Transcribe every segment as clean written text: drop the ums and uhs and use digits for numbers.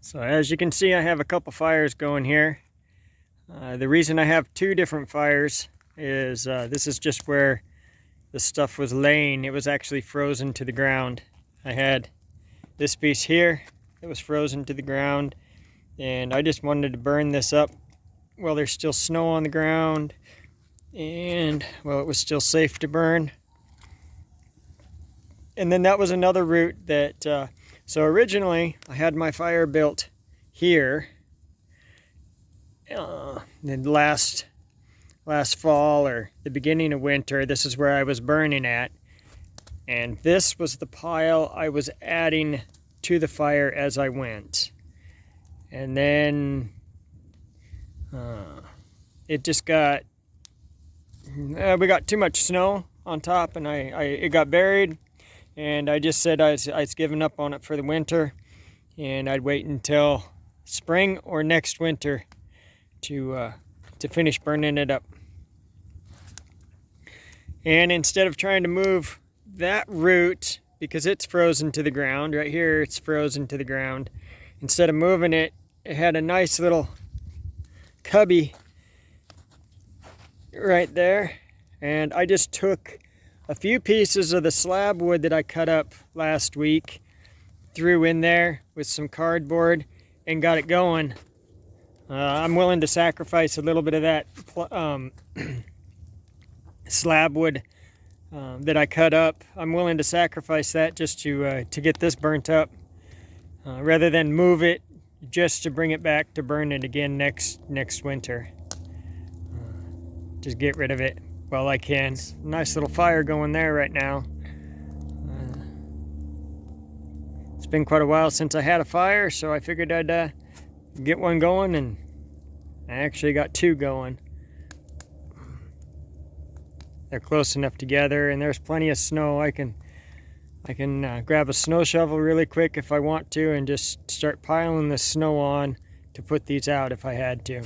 So as you can see, I have a couple fires going here. The reason I have two different fires is this is just where the stuff was laying. It was actually frozen to the ground. I had this piece here that was frozen to the ground, and I just wanted to burn this up while there's still snow on the ground, and well, it was still safe to burn. And then that was another route that so originally I had my fire built here last fall or the beginning of winter. This is where I was burning at, and this was the pile I was adding to the fire as I went. And then it just got we got too much snow on top, and it got buried. And I just said I was giving up on it for the winter, and I'd wait until spring or next winter to finish burning it up. And instead of trying to move that root, because it's frozen to the ground, right here it's frozen to the ground, instead of moving it, it had a nice little cubby right there, and I just took a few pieces of the slab wood that I cut up last week, threw in there with some cardboard, and got it going. I'm willing to sacrifice a little bit of that slab wood that I cut up. I'm willing to sacrifice that just to get this burnt up, rather than move it just to bring it back to burn it again next winter. Just get rid of it while I can. Nice little fire going there right now. It's been quite a while since I had a fire, so I figured I'd get one going, and I actually got two going. They're close enough together, and there's plenty of snow. I can grab a snow shovel really quick if I want to, and just start piling the snow on to put these out if I had to.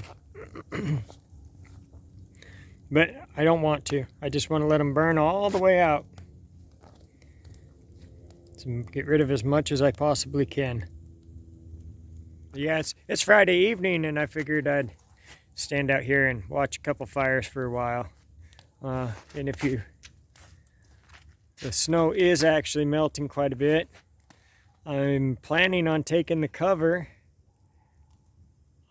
But I don't want to. I just want to let them burn all the way out. So get rid of as much as I possibly can. Yeah, it's Friday evening, and I figured I'd stand out here and watch a couple fires for a while. And the snow is actually melting quite a bit. I'm planning on taking the cover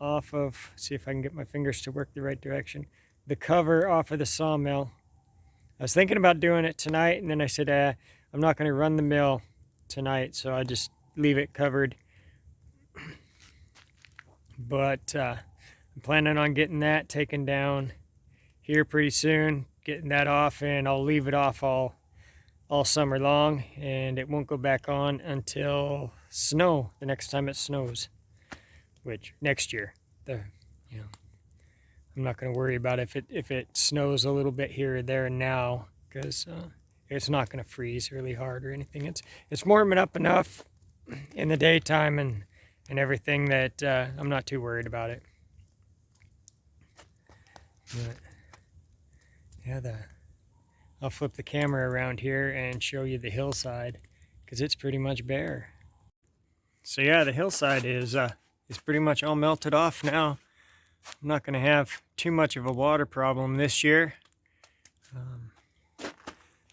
off of, see if I can get my fingers to work the right direction, the cover off of the sawmill. I was thinking about doing it tonight, and then I said, I'm not going to run the mill tonight, so I just leave it covered. But I'm planning on getting that taken down here pretty soon, getting that off, and I'll leave it off all summer long, and it won't go back on until snow, the next time it snows, which next year. I'm not going to worry about if it snows a little bit here or there and now, because it's not going to freeze really hard or anything. It's warming up enough in the daytime and everything that I'm not too worried about it. But, yeah, I'll flip the camera around here and show you the hillside, because it's pretty much bare. So yeah, the hillside is pretty much all melted off now. I'm not going to have too much of a water problem this year.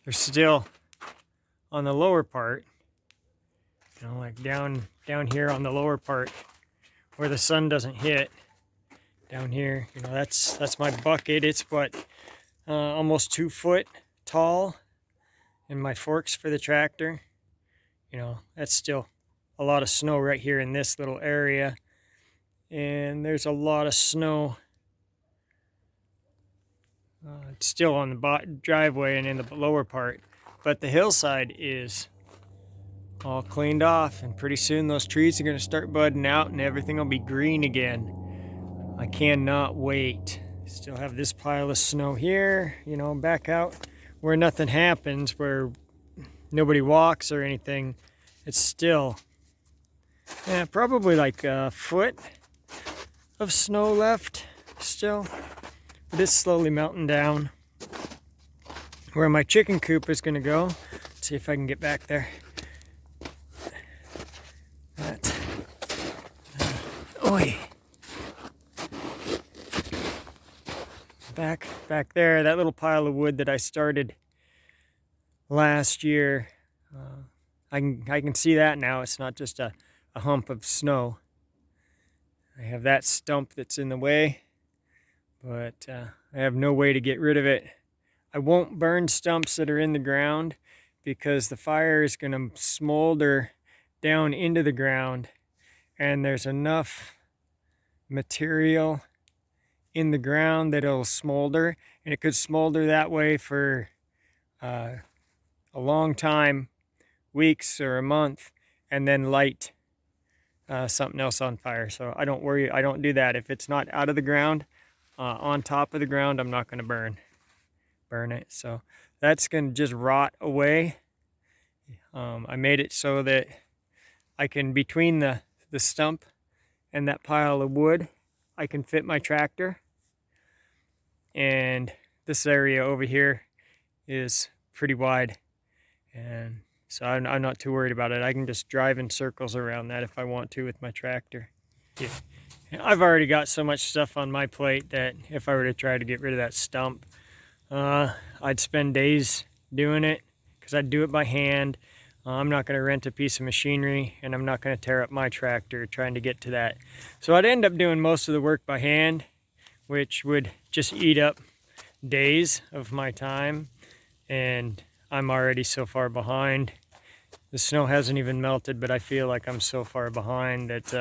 There's still on the lower part, like down here on the lower part where the sun doesn't hit. Down here, that's my bucket. It's what, almost 2 foot tall, and my forks for the tractor. That's still a lot of snow right here in this little area. And there's a lot of snow still on the driveway and in the lower part, but the hillside is all cleaned off, and pretty soon those trees are going to start budding out and everything will be green again. I cannot wait. Still have this pile of snow here, back out where nothing happens, where nobody walks or anything. It's still probably like a foot of snow left still, but it's slowly melting down. Where my chicken coop is going to go, let's see if I can get back there. Oi. Back there, that little pile of wood that I started last year, I can see that now. It's not just a hump of snow. I have that stump that's in the way, but I have no way to get rid of it. I won't burn stumps that are in the ground because the fire is going to smolder down into the ground, and there's enough material in the ground that it'll smolder, and it could smolder that way for a long time, weeks or a month, and then light something else on fire. So I don't worry, I don't do that. If it's not out of the ground, on top of the ground, I'm not going to burn it. So that's going to just rot away. I made it so that I can, between the stump and that pile of wood, I can fit my tractor. And this area over here is pretty wide, and so I'm not too worried about it. I can just drive in circles around that if I want to with my tractor. Yeah. I've already got so much stuff on my plate that if I were to try to get rid of that stump, I'd spend days doing it, because I'd do it by hand. I'm not going to rent a piece of machinery, and I'm not going to tear up my tractor trying to get to that. So I'd end up doing most of the work by hand, which would just eat up days of my time, and I'm already so far behind. The snow hasn't even melted, but I feel like I'm so far behind that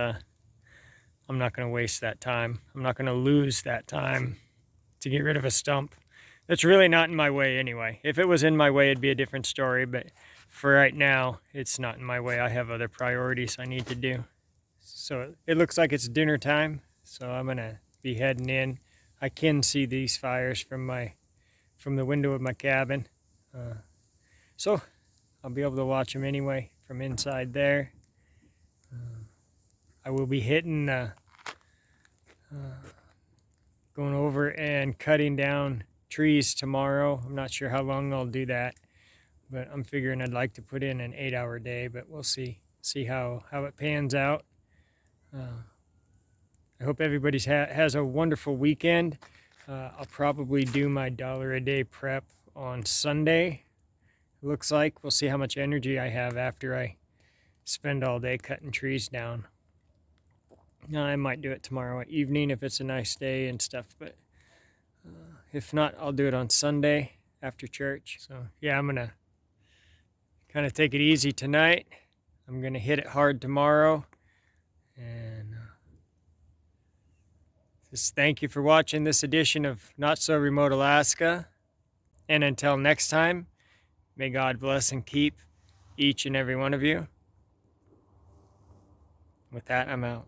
I'm not going to waste that time. I'm not going to lose that time to get rid of a stump that's really not in my way anyway. If it was in my way, it'd be a different story, but for right now, it's not in my way. I have other priorities I need to do. So it looks like it's dinner time, so I'm going to be heading in. I can see these fires from the window of my cabin, so I'll be able to watch them anyway from inside there. I will be hitting going over and cutting down trees tomorrow. I'm not sure how long I'll do that, but I'm figuring I'd like to put in an 8-hour day, but we'll see how it pans out. I hope everybody has a wonderful weekend. I'll probably do my $1 a day prep on Sunday. It looks like we'll see how much energy I have after I spend all day cutting trees down. I might do it tomorrow evening if it's a nice day and stuff, but if not, I'll do it on Sunday after church. So yeah, I'm gonna kind of take it easy tonight. I'm gonna hit it hard tomorrow, and just thank you for watching this edition of Not So Remote Alaska. And until next time, may God bless and keep each and every one of you. With that, I'm out.